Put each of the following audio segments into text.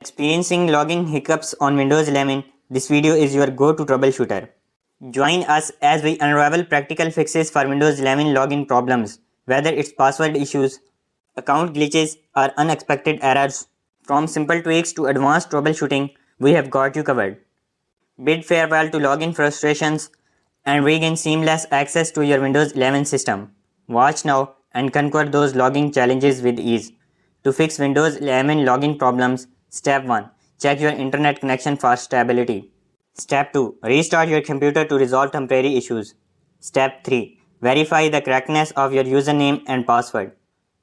Experiencing logging hiccups on Windows 11, this video is your go-to troubleshooter. Join us as we unravel practical fixes for Windows 11 login problems, whether it's password issues, account glitches, or unexpected errors. From simple tweaks to advanced troubleshooting, we have got you covered. Bid farewell to login frustrations and regain seamless access to your Windows 11 system. Watch now and conquer those logging challenges with ease. To fix Windows 11 login problems, Step 1. Check your internet connection for stability. Step 2. Restart your computer to resolve temporary issues. Step 3. Verify the correctness of your username and password.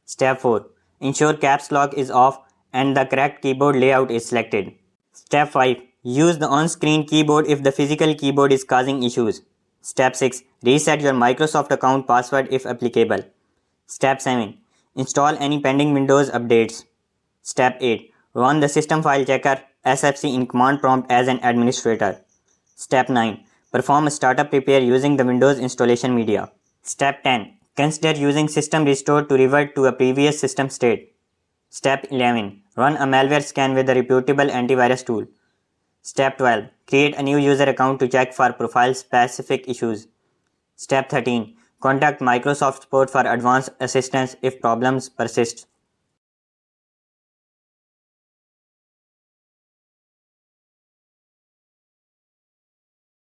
Step 4. Ensure caps lock is off and the correct keyboard layout is selected. Step 5. Use the on-screen keyboard if the physical keyboard is causing issues. Step 6. Reset your Microsoft account password if applicable. Step 7. Install any pending Windows updates. Step 8. Run the System File Checker (SFC) in command prompt as an administrator. Step 9. Perform a startup repair using the Windows installation media. Step 10. Consider using System Restore to revert to a previous system state. Step 11. Run a malware scan with a reputable antivirus tool. Step 12. Create a new user account to check for profile-specific issues. Step 13. Contact Microsoft support for advanced assistance if problems persist.